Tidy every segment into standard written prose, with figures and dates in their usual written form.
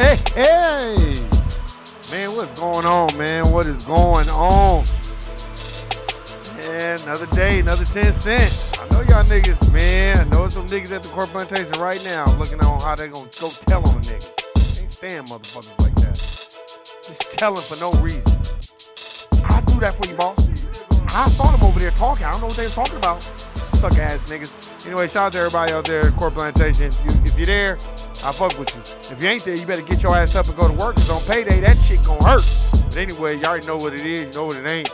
Hey, man, what's going on, man? What is going on? Man, another day, another 10 cents. I know y'all niggas, man. I know some niggas at the corn plantation right now looking on how they gonna go tell on a nigga. Can't stand motherfuckers like that. Just telling for no reason. I'll do that for you, boss. I saw them over there talking. I don't know what they were talking about. Suck ass niggas. Anyway, shout out to everybody out there at Court Plantation. If you're there, I fuck with you. If you ain't there, you better get your ass up and go to work, because on payday, that shit gonna hurt. But anyway, you already know what it is. You know what it ain't.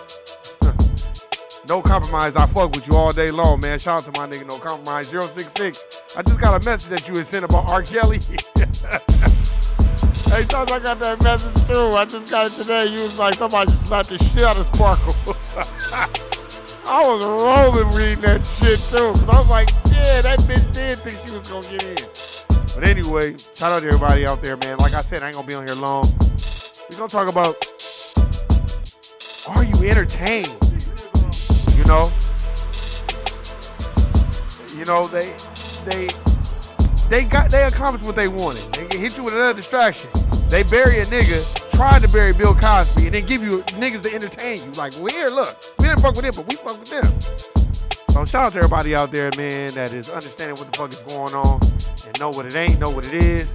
No compromise. I fuck with you all day long, man. Shout out to my nigga, No Compromise 066. I just got a message that you had sent about R. Kelly. Hey, Todd, I got that message too. I just got it today. You was like, somebody just slapped the shit out of Sparkle. I was rolling reading that shit too, because I was like, yeah, that bitch did think she was gonna get in. But anyway, shout out to everybody out there, man. Like I said, I ain't gonna be on here long. We're gonna talk about, are you entertained? You know, they accomplished what they wanted. They can hit you with another distraction. They bury a nigga, tried to bury Bill Cosby, and then give you niggas to entertain you. Like, well, here, look, we didn't fuck with him, but we fuck with them. So shout out to everybody out there, man, that is understanding what the fuck is going on and know what it ain't, know what it is.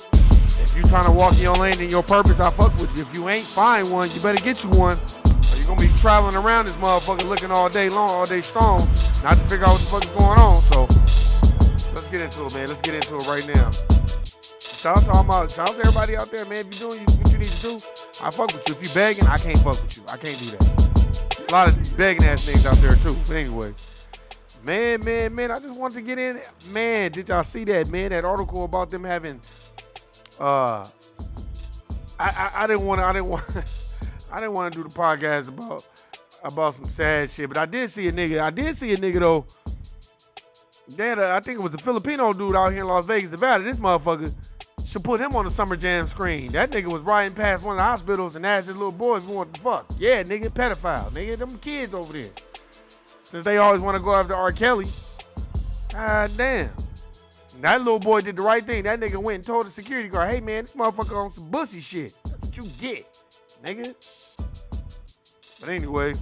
If you trying to walk in your lane and your purpose, I fuck with you. If you ain't, find one. You better get you one. Or you're gonna be traveling around this motherfucker looking all day long, all day strong, not to figure out what the fuck is going on. So let's get into it, man. Let's get into it right now. Shout out to everybody out there, man. If you're doing what you need to do, I fuck with you. If you begging, I can't fuck with you. I can't do that. There's a lot of begging ass niggas out there too. But anyway, man, I just wanted to get in. Man, did y'all see that, man? That article about them having, I didn't want to do the podcast about some sad shit, but I did see a nigga though. I think it was a Filipino dude out here in Las Vegas, Nevada. This motherfucker should put him on the Summer Jam screen. That nigga was riding past one of the hospitals and asked his little boys what the fuck. Yeah, nigga, pedophile. Nigga, them kids over there. Since they always want to go after R. Kelly. God damn. That little boy did the right thing. That nigga went and told the security guard, hey man, this motherfucker on some bussy shit. That's what you get, nigga. But anyway,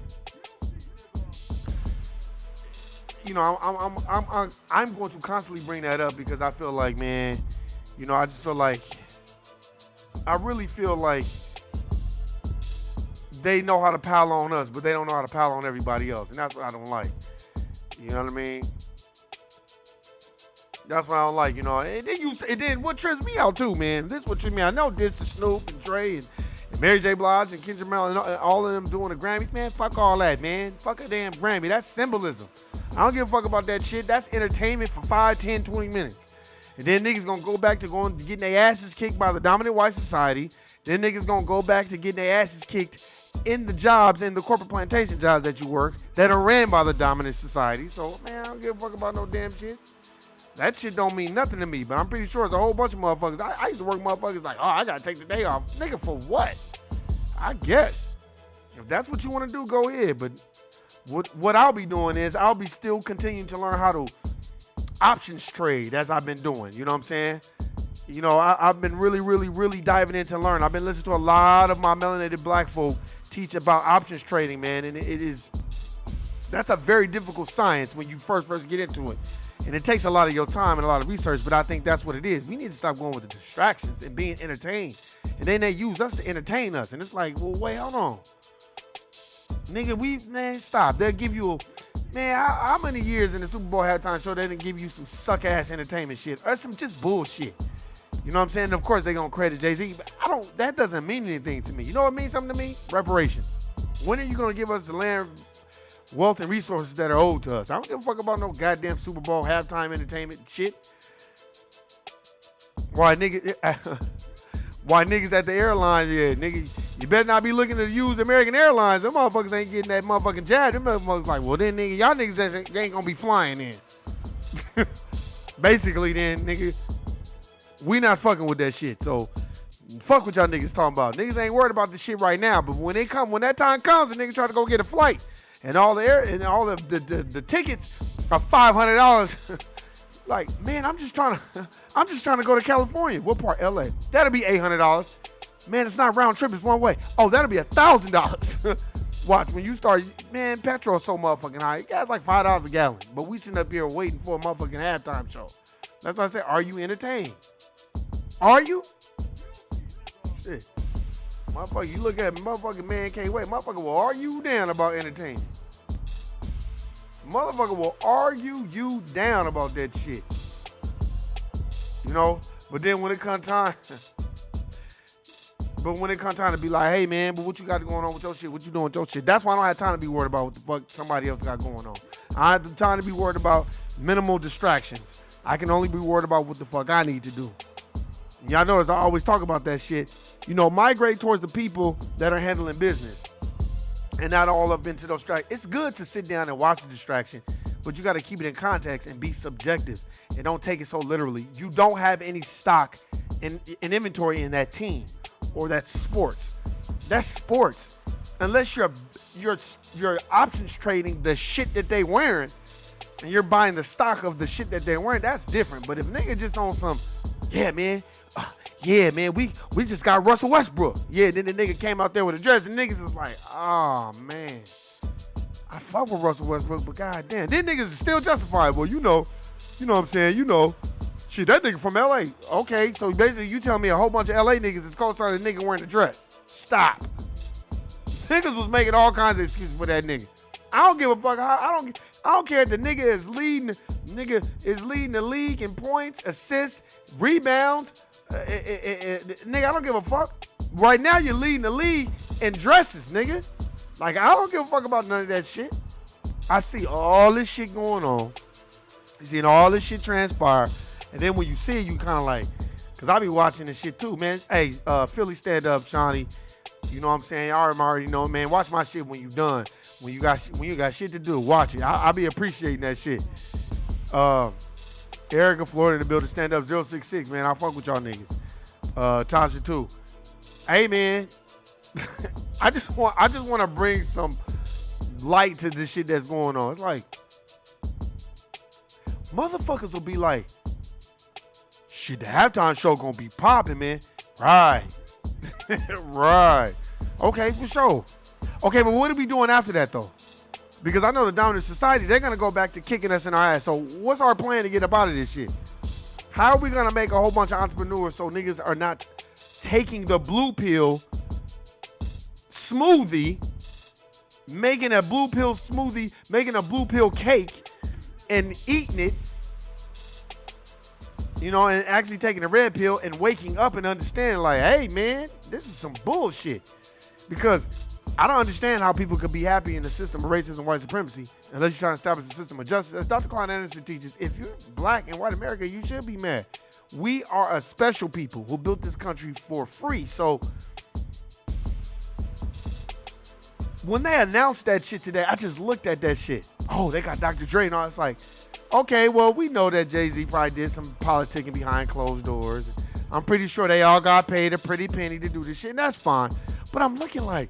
you know, I'm going to constantly bring that up because I feel like, man, you know, I really feel like they know how to pile on us, but they don't know how to pile on everybody else. And that's what I don't like. You know what I mean? That's what I don't like, you know. And then what trips me out too, man. This what trips me out. I know this to Snoop and Dre and Mary J. Blige and Kendrick Lamar and all of them doing the Grammys. Man, fuck all that, man. Fuck a damn Grammy. That's symbolism. I don't give a fuck about that shit. That's entertainment for 5, 10, 20 minutes. And then niggas gonna go back to getting their asses kicked by the dominant white society. Then niggas gonna go back to getting their asses kicked in the jobs, in the corporate plantation jobs that you work, that are ran by the dominant society. So, man, I don't give a fuck about no damn shit. That shit don't mean nothing to me, but I'm pretty sure it's a whole bunch of motherfuckers. I used to work motherfuckers like, oh, I gotta take the day off. Nigga, for what? I guess. If that's what you wanna do, go ahead. But what I'll be doing is I'll be still continuing to learn how to options trade as I've been doing. You know what I'm saying? You know, I've been really diving into learn. I've been listening to a lot of my melanated black folk teach about options trading, man. And that's a very difficult science when you first get into it. And it takes a lot of your time and a lot of research, but I think that's what it is. We need to stop going with the distractions and being entertained. And then they use us to entertain us. And it's like, well, wait, hold on. Nigga, man, stop. They'll give you how many years in the Super Bowl halftime show they didn't give you some suck-ass entertainment shit or some just bullshit? You know what I'm saying? And of course, they gonna credit Jay-Z, but that doesn't mean anything to me. You know what means something to me? Reparations. When are you gonna give us the land, wealth, and resources that are owed to us? I don't give a fuck about no goddamn Super Bowl halftime entertainment shit. Why niggas at the airlines, yeah, nigga, you better not be looking to use American Airlines. Them motherfuckers ain't getting that motherfucking jab. Them motherfuckers like, well then, nigga, y'all niggas ain't gonna be flying in. Basically then, nigga, we not fucking with that shit. So, fuck what y'all niggas talking about. Niggas ain't worried about the shit right now, but when that time comes, the niggas try to go get a flight, and all the tickets are $500. Like, man, I'm just trying to go to California. What part? LA. That'll be $800. Man, it's not round trip, it's one way. Oh, that'll be $1,000. Watch, when you start, man, petrol is so motherfucking high. It got like $5 a gallon. But we sitting up here waiting for a motherfucking halftime show. That's why I say, are you entertained? Are you? Shit. Motherfucker, you look at motherfucking man can't wait. Motherfucker will argue you down about entertainment. Motherfucker will argue you down about that shit. You know? But then when it comes time, to be like, hey man, but what you got going on with your shit? What you doing with your shit? That's why I don't have time to be worried about what the fuck somebody else got going on. I have time to be worried about minimal distractions. I can only be worried about what the fuck I need to do. Y'all notice I always talk about that shit. You know, migrate towards the people that are handling business and not all up into those distractions. It's good to sit down and watch the distraction, but you got to keep it in context and be subjective and don't take it so literally. You don't have any stock in inventory in that team or that sports. That's sports. Unless you're options trading the shit that they wearing and you're buying the stock of the shit that they're wearing, that's different. But if nigga just on some, yeah, man, we just got Russell Westbrook. Yeah, then the nigga came out there with a dress and niggas was like, oh, man, I fuck with Russell Westbrook, but goddamn. Then niggas is still justifiable. You know what I'm saying? You know, shit, that nigga from LA. Okay, so basically you telling me a whole bunch of LA niggas is co-signing a nigga wearing a dress. Stop. Niggas was making all kinds of excuses for that nigga. I don't give a fuck. I don't care if the nigga is leading the league in points, assists, rebounds. Nigga, I don't give a fuck. Right now you're leading the league in dresses, nigga. Like, I don't give a fuck about none of that shit. I see all this shit going on. You seeing all this shit transpire. And then when you see it, you kind of like, because I be watching this shit too, man. Hey, Philly stand up, Shawnee. You know what I'm saying? I already know, man. Watch my shit when you done. When you got shit to do, watch it. I be appreciating that shit. Erica, Florida in the building, stand up 066, man. I fuck with y'all niggas. Tasha too. Hey man, I just want to bring some light to this shit that's going on. It's like motherfuckers will be like, shit, the halftime show gonna be popping, man. Right. Right. Okay, for sure. Okay, but what are we doing after that though? Because I know the dominant society, they're going to go back to kicking us in our ass. So what's our plan to get up out of this shit? How are we going to make a whole bunch of entrepreneurs so niggas are not taking the blue pill smoothie, making a blue pill smoothie, making a blue pill cake and eating it, you know, and actually taking a red pill and waking up and understanding like, hey, man, this is some bullshit. Because I don't understand how people could be happy in the system of racism and white supremacy unless you're trying to establish a system of justice. As Dr. Klein Anderson teaches, if you're black in white America, you should be mad. We are a special people who built this country for free. So when they announced that shit today, I just looked at that shit. Oh, they got Dr. Dre and all. It's like, okay, well, we know that Jay-Z probably did some politicking behind closed doors. I'm pretty sure they all got paid a pretty penny to do this shit, and that's fine. But I'm looking like,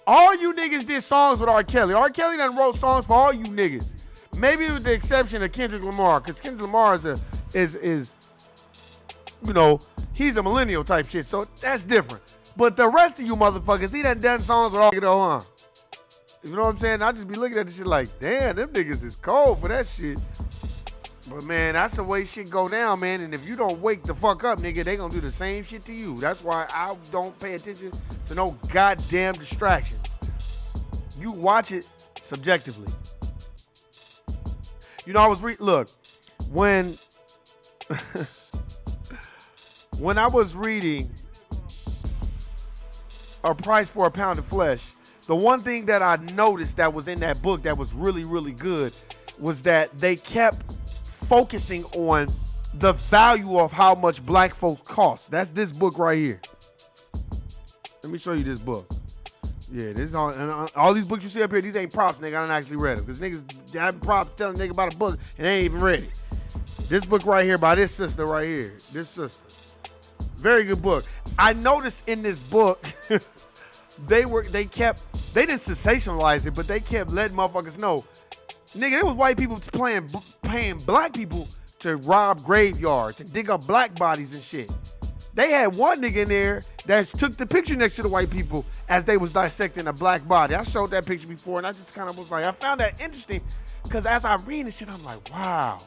all you niggas did songs with R. Kelly. R. Kelly done wrote songs for all you niggas. Maybe with the exception of Kendrick Lamar, because Kendrick Lamar is you know, he's a millennial type shit, so that's different. But the rest of you motherfuckers, he done songs with all you know, huh? You know what I'm saying? I just be looking at this shit like, damn, them niggas is cold for that shit. But man, that's the way shit go down, man. And if you don't wake the fuck up, nigga, they gonna do the same shit to you. That's why I don't pay attention to no goddamn distractions. You watch it subjectively. You know, I was look, when when I was reading A Price for a Pound of Flesh, the one thing that I noticed that was in that book that was really, really good was that they kept focusing on the value of how much black folks cost. That's this book right here. Let me show you this book. Yeah, this is all these books you see up here, these ain't props, nigga. I done actually read them. Because niggas having props telling nigga about a book and they ain't even read it. This book right here by this sister right here. This sister. Very good book. I noticed in this book, they didn't sensationalize it, but they kept letting motherfuckers know. Nigga, there was white people paying black people to rob graveyards and dig up black bodies and shit. They had one nigga in there that took the picture next to the white people as they was dissecting a black body. I showed that picture before, and I just kind of was like, I found that interesting, because as I read this shit, I'm like, wow.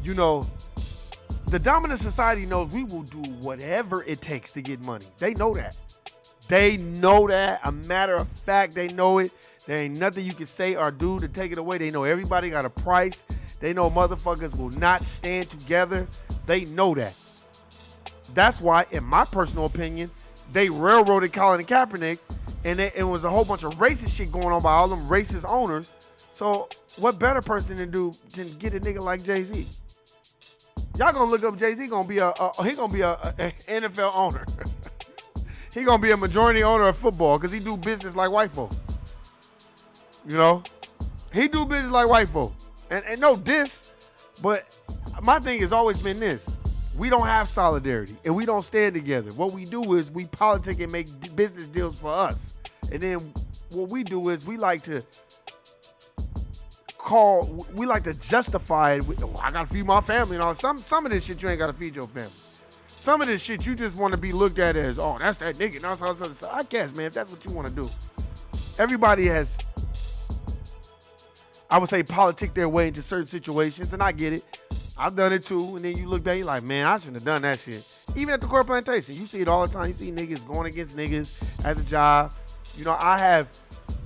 You know, the dominant society knows we will do whatever it takes to get money. They know that. They know that. A matter of fact, they know it. There ain't nothing you can say or do to take it away. They know everybody got a price. They know motherfuckers will not stand together. They know that. That's why, in my personal opinion, they railroaded Colin Kaepernick, and it was a whole bunch of racist shit going on by all them racist owners. So what better person to do than get a nigga like Jay-Z? Y'all gonna look up Jay-Z, he gonna be a NFL owner. He gonna be a majority owner of football because he do business like white folk. You know? He do business like white folk. And no diss, but my thing has always been this. We don't have solidarity and we don't stand together. What we do is we politic and make business deals for us. And then what we do is we like to justify it. I gotta feed my family and all. Some of this shit you ain't gotta feed your family. Some of this shit you just want to be looked at as, oh, that's that nigga. So I guess, man, if that's what you want to do. Everybody has, I would say, politic their way into certain situations, and I get it. I've done it too, and then you look back, you're like, man, I shouldn't have done that shit. Even at the court plantation, you see it all the time. You see niggas going against niggas at the job. You know, I have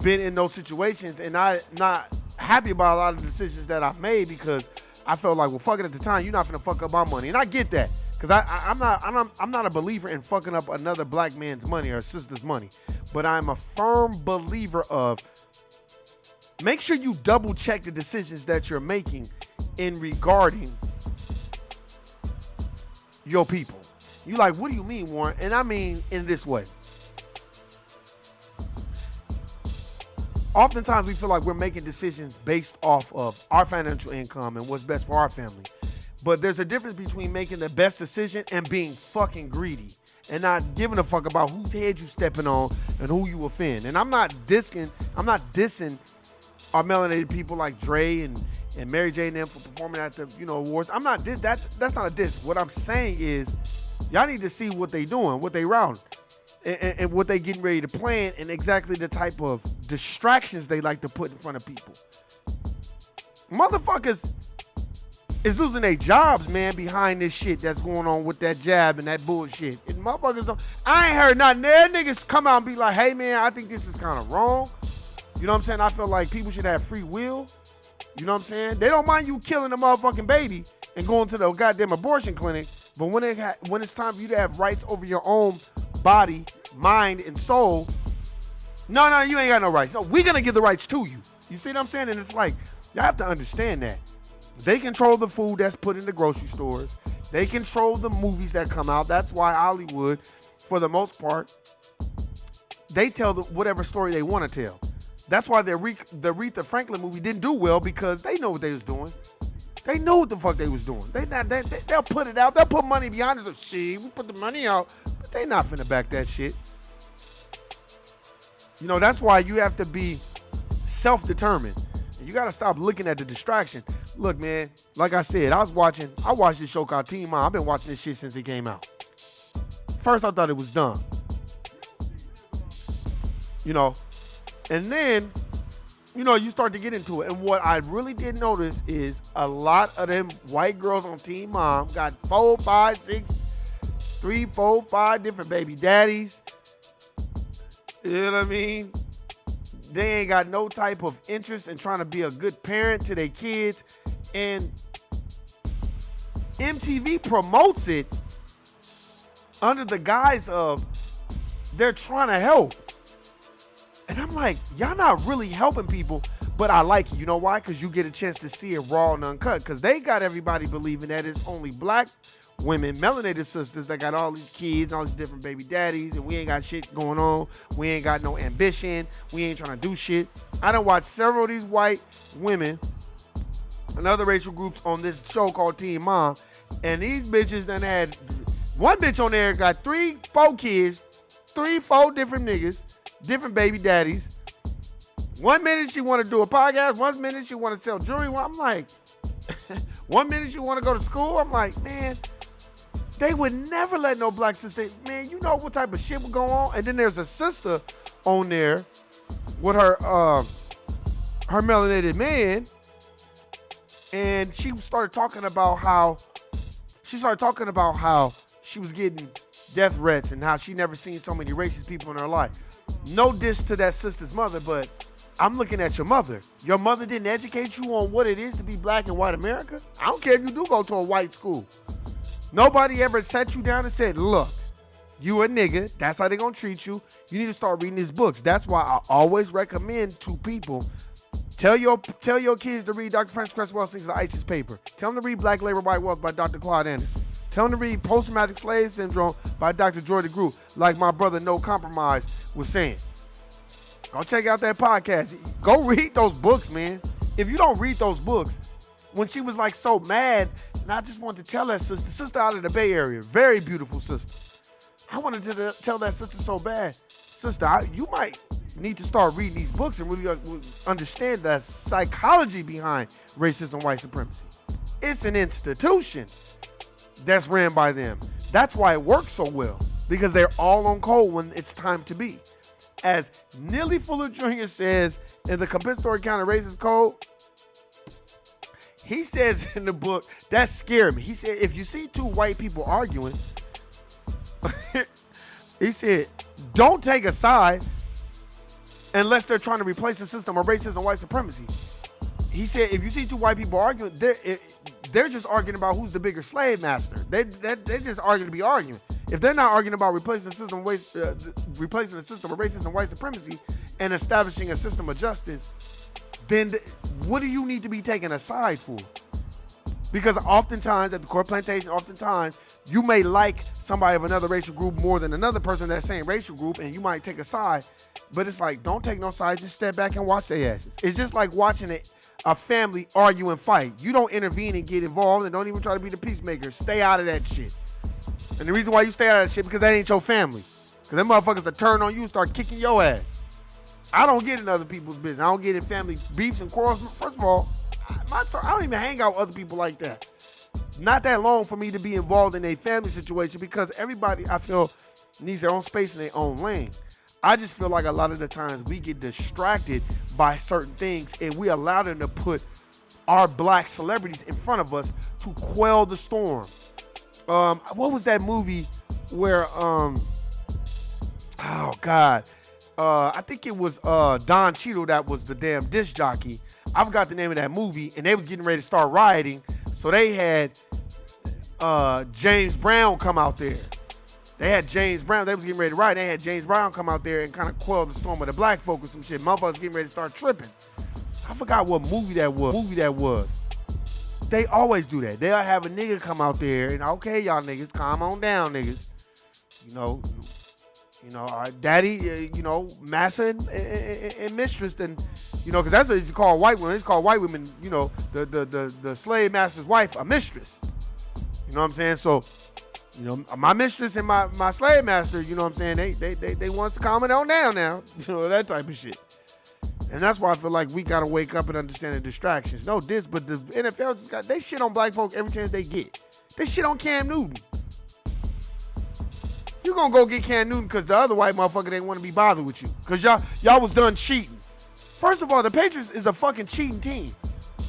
been in those situations, and I'm not happy about a lot of the decisions that I've made because I felt like, well, fuck it, at the time, you're not finna fuck up my money, and I get that because I'm not a believer in fucking up another black man's money or sister's money, but I'm a firm believer of make sure you double check the decisions that you're making in regarding your people. You like, what do you mean, Warren? And I mean in this way. Oftentimes we feel like we're making decisions based off of our financial income and what's best for our family. But there's a difference between making the best decision and being fucking greedy and not giving a fuck about whose head you stepping on and who you offend. And I'm not dissing our melanated people like Dre and Mary J and them for performing at the awards. I'm not diss. That's not a diss. What I'm saying is y'all need to see what they doing, what they routing, and what they getting ready to plan, and exactly the type of distractions they like to put in front of people. Motherfuckers is losing their jobs, man, behind this shit that's going on with that jab and that bullshit. And motherfuckers don't. I ain't heard nothing there. Niggas come out and be like, hey man, I think this is kind of wrong. You know what I'm saying? I feel like people should have free will. You know what I'm saying? They don't mind you killing a motherfucking baby and going to the goddamn abortion clinic, but when it's time for you to have rights over your own body, mind, and soul, no, you ain't got no rights. No, we're gonna give the rights to you. You see what I'm saying? And it's like, y'all have to understand that. They control the food that's put in the grocery stores. They control the movies that come out. That's why Hollywood, for the most part, they tell whatever story they want to tell. That's why the Aretha Franklin movie didn't do well, because they know what they was doing. They know what the fuck they was doing. They'll put it out. They'll put money behind it. So, see, we put the money out, but they not finna back that shit. You know, that's why you have to be self-determined. And you got to stop looking at the distraction. Look, man, like I said, I watched this show called Teen Mom. I've been watching this shit since it came out. First, I thought it was dumb. You know, and then, you know, you start to get into it. And what I really did notice is a lot of them white girls on Teen Mom got 4, 5, 6, 3, 4, 5 different baby daddies. You know what I mean? They ain't got no type of interest in trying to be a good parent to their kids. And MTV promotes it under the guise of they're trying to help. And I'm like, y'all not really helping people, but I like it. You know why? Because you get a chance to see it raw and uncut. Because they got everybody believing that it's only black women, melanated sisters, that got all these kids and all these different baby daddies, and we ain't got shit going on. We ain't got no ambition. We ain't trying to do shit. I done watched several of these white women and other racial groups on this show called Teen Mom, and these bitches done had, one bitch on there got 3, 4 kids, 3, 4 different niggas, different baby daddies. 1 minute she want to do a podcast, 1 minute she want to sell jewelry. I'm like, One minute you want to go to school, I'm like, man, they would never let no black sister. Man, you know what type of shit would go on? And then there's a sister on there with her melanated man, and she started talking about how she was getting death threats and how she never seen so many racist people in her life. No diss to that sister's mother, but I'm looking at your mother. Your mother didn't educate you on what it is to be black in white America? I don't care if you do go to a white school. Nobody ever sat you down and said, look, you a nigga. That's how they gonna treat you. You need to start reading these books. That's why I always recommend to people, tell your kids to read Dr. Francis Cresswell Sings The ISIS Paper. Tell them to read Black Labor, White Wealth by Dr. Claude Anderson. Tell them to read Post-Traumatic Slave Syndrome by Dr. Jordan Groot, like my brother No Compromise was saying. Go check out that podcast. Go read those books, man. If you don't read those books, when she was like so mad, and I just wanted to tell that sister out of the Bay Area, very beautiful sister. I wanted to tell that sister so bad, sister, you might need to start reading these books and really understand the psychology behind racism and white supremacy. It's an institution that's ran by them. That's why it works so well, because they're all on code when it's time to be. As Neely Fuller Jr. says in the Compensatory Counter Racist Code, he says in the book, that scared me. He said, if you see two white people arguing, he said, don't take a side unless they're trying to replace the system of racism and white supremacy. He said, if you see two white people arguing, they're just arguing about who's the bigger slave master. They're just arguing to be arguing. If they're not arguing about replacing the system of racism and white supremacy and establishing a system of justice, then what do you need to be taking a side for? Because oftentimes at the court plantation, you may like somebody of another racial group more than another person of that same racial group, and you might take a side. But it's like, don't take no side, just step back and watch their asses. It's just like watching a family argue and fight. You don't intervene and get involved, and don't even try to be the peacemaker. Stay out of that shit. And the reason why you stay out of that shit, because that ain't your family. Because them motherfuckers will turn on you and start kicking your ass. I don't get in other people's business. I don't get in family beefs and quarrels. First of all, I don't even hang out with other people like that. Not that long for me to be involved in a family situation, because everybody, I feel, needs their own space in their own lane. I just feel like a lot of the times we get distracted by certain things and we allow them to put our black celebrities in front of us to quell the storm. What was that movie where, I think it was Don Cheadle that was the damn disc jockey. I forgot the name of that movie, and they was getting ready to start rioting, so they had James Brown come out there. They had James Brown. They was getting ready to riot. They had James Brown come out there and kind of quell the storm of the black folk or some shit. Motherfuckers getting ready to start tripping. I forgot what movie that was. They always do that. They'll have a nigga come out there and, okay, y'all niggas, calm on down, niggas. You know, our daddy, massa and mistress, and because that's what it's called, white women. It's called white women. The slave master's wife, a mistress. You know what I'm saying? So, my mistress and my slave master, you know what I'm saying? They want us to calm it on down now. That type of shit. And that's why I feel like we gotta wake up and understand the distractions. No diss, but the NFL they shit on black folk every chance they get. They shit on Cam Newton. You gonna go get Cam Newton because the other white motherfucker didn't want to be bothered with you. Because y'all was done cheating. First of all, the Patriots is a fucking cheating team.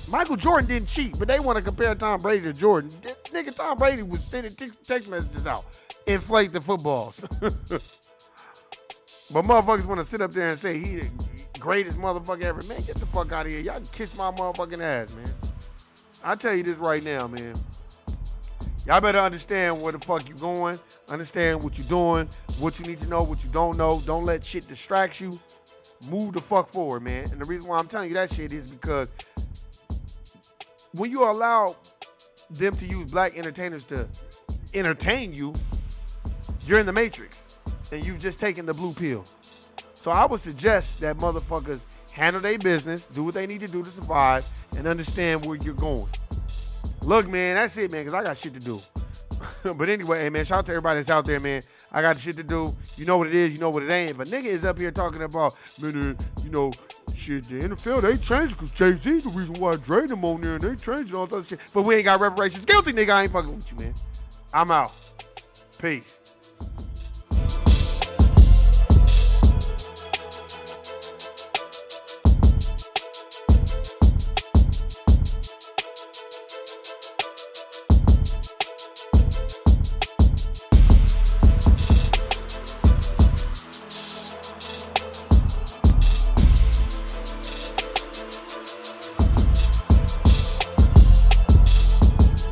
Michael Jordan didn't cheat, but they want to compare Tom Brady to Jordan. This nigga Tom Brady was sending text messages out. Inflate the footballs. But motherfuckers want to sit up there and say he the greatest motherfucker ever. Man, get the fuck out of here. Y'all can kiss my motherfucking ass, man. I tell you this right now, man. Y'all better understand where the fuck you going. Understand what you're doing, what you need to know, what you don't know. Don't let shit distract you. Move the fuck forward, man. And the reason why I'm telling you that shit is because when you allow them to use black entertainers to entertain you, you're in the matrix. And you've just taken the blue pill. So I would suggest that motherfuckers handle their business, do what they need to do to survive, and understand where you're going. Look, man, that's it, man, because I got shit to do. But anyway, hey, man, shout out to everybody that's out there, man. I got shit to do. You know what it is, you know what it ain't. If a nigga is up here talking about, man, shit, the NFL, they changed because Jay-Z the reason why Dre them on there and they changed all that shit. But we ain't got reparations. Guilty, nigga. I ain't fucking with you, man. I'm out. Peace.